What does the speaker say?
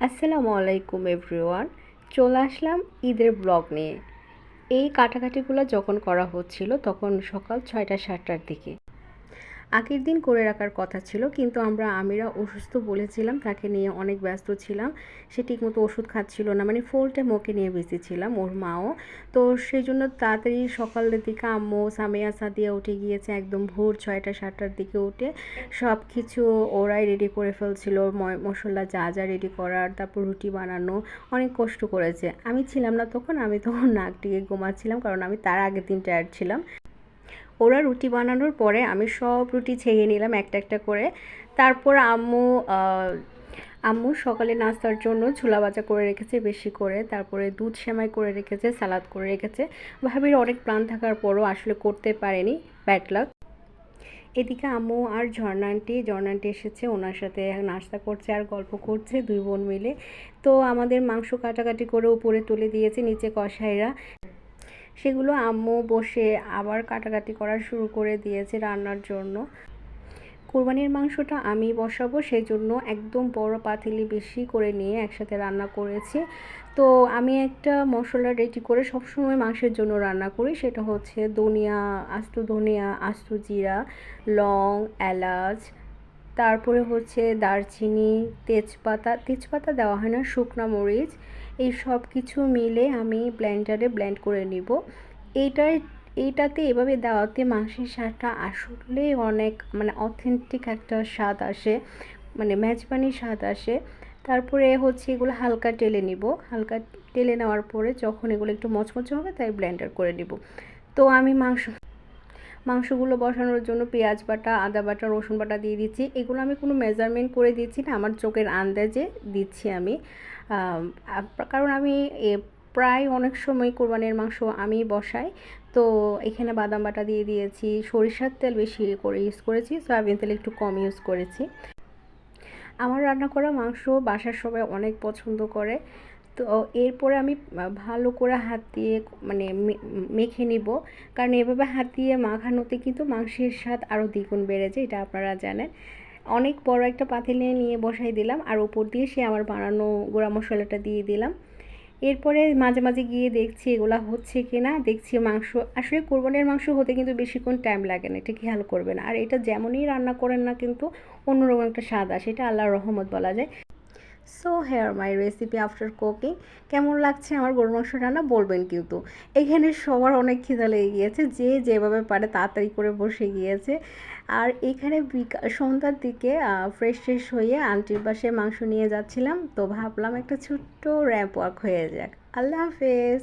আসসালামু আলাইকুম এভরিওয়ান। চলে আসলাম ঈদের ব্লগ নিয়ে। এই কাটাকাটিগুলো যখন করা হচ্ছিল তখন সকাল ৬টা ৭টার দিকে। আগের দিন করে রাখার কথা ছিল, কিন্তু আমিরা অসুস্থ বলেছিলাম, তাকে নিয়ে অনেক ব্যস্ত ছিলাম। সে ঠিকমতো ওষুধ খাচ্ছিল না, মানে ফুল টাইম ওকে নিয়ে বেঁচে ছিলাম, ওর মাও। তো সেই জন্য তাড়াতাড়ি সকালের দিকে আম্মু সামিয়া সাদিয়া উঠে গিয়েছে, একদম ভোর ৬টা ৭টার দিকে উঠে সব কিছু ওরাই রেডি করে ফেলছিল, মশলা যা যা রেডি করার, তারপর রুটি বানানো। অনেক কষ্ট করেছে। আমি ছিলাম না তখন, আমি তখন নাক টিকে ঘুমাচ্ছিলাম, কারণ আমি তার আগের দিন টায়ার্ড ছিলাম। ওরা রুটি বানানোর পরে আমি সব রুটি ছেঁকে নিলাম একটা একটা করে। তারপর আম্মু সকালে নাস্তার জন্য ছোলা ভাজা করে রেখেছে বেশি করে, তারপরে দুধ সেমাই করে রেখেছে, সালাদ করে রেখেছে। ভাবির অনেক প্ল্যান থাকার পরও আসলে করতে পারেনি, ব্যাড লাক। এদিকে আম্মু আর ঝর্ণা আন্টি এসেছে, ওনার সাথে নাস্তা করছে আর গল্প করছে দুই বোন মিলে। তো আমাদের মাংস কাটাকাটি করে উপরে তুলে দিয়েছে নিচে কসাইরা, সেগুলো আম্মু বসে আবার কাটাকাটি করা শুরু করে দিয়েছে রান্নার জন্য। কোরবানির মাংসটা আমি বসাবো, সেই জন্য একদম বড় পাতিলে বেশি করে নিয়ে একসাথে রান্না করেছি। তো আমি একটা মশলা রেডি করে সবসময় মাংসের জন্য রান্না করি, সেটা হচ্ছে ধনিয়া, আস্ত জিরা, লং, এলাচ, তারপরে হচ্ছে দারচিনি, তেজপাতা দেওয়া হয় না, শুকনা মরিচ। এই সব কিছু মিলে আমি ব্লেন্ডারে ব্লেন্ড করে নিব। এইটার এইটাতে এভাবে দেওয়াতে মাংসের স্বাদটা আসলে অনেক, মানে অথেন্টিক একটা স্বাদ আসে, মানে মেজবানি স্বাদ আসে। তারপরে হচ্ছে এগুলো হালকা টেলে নিব, হালকা টেলে নেওয়ার পরে যখন এগুলো একটু মচমচে হবে তাই ব্লেন্ডার করে নিব। তো আমি মাংসগুলো বসানোর জন্য পেঁয়াজ বাটা, আদা বাটা, রসুন বাটা দিয়ে দিচ্ছি। এগুলো আমি কোনো মেজারমেন্ট করে দিচ্ছি না, আমার চোখের আন্দাজে দিচ্ছি আমি। কারণ আমি প্রায় অনেক সময় কোরবানির মাংস আমি বসাই। তো এখানে বাদাম বাটা দিয়ে দিয়েছি, সরিষার তেল বেশি করে ইউজ করেছি, সয়াবিন তেল একটু কম ইউজ করেছি। আমার রান্না করা মাংস বাসার সবাই অনেক পছন্দ করে। তো এরপরে আমি ভালো করে হাত দিয়ে মানে মেখে নিব, কারণ এভাবে হাত দিয়ে মাখানোতে কিন্তু মাংসের স্বাদ আরও দ্বিগুণ বেড়ে যায়, এটা আপনারা জানেন। অনেক বড় একটা পাতিলে নিয়ে বসাই দিলাম, আর উপর দিয়ে সে আমার বানানো গুঁড়া মশলাটা দিয়ে দিলাম। এরপরে মাঝে মাঝে গিয়ে দেখছি এগুলা হচ্ছে কি না, দেখছি মাংস আসলে কোরবানির মাংস হতে কিন্তু বেশিক্ষণ টাইম লাগে না, এটা খেয়াল করবেন। আর এটা যেমনই রান্না করেন না কিন্তু অন্যরকম একটা স্বাদ আসে, এটা আল্লাহর রহমত বলা যায়। So here my recipe after cooking. কেমন লাগছে আমার গরুর মাংস রান্না বলবেন কিন্তু। এখানে সবার অনেক খিদা লেগে গিয়েছে, যে যেভাবে পারে তাড়াতাড়ি করে বসে গিয়েছে। আর এখানে সন্ধ্যার দিকে ফ্রেশ হয়ে আন্টির বাসায় মাংস নিয়ে যাচ্ছিলাম, তো ভাবলাম একটা ছোট্ট র্যাম্প ওয়াক হয়ে যাক। আল্লাহ হাফেজ।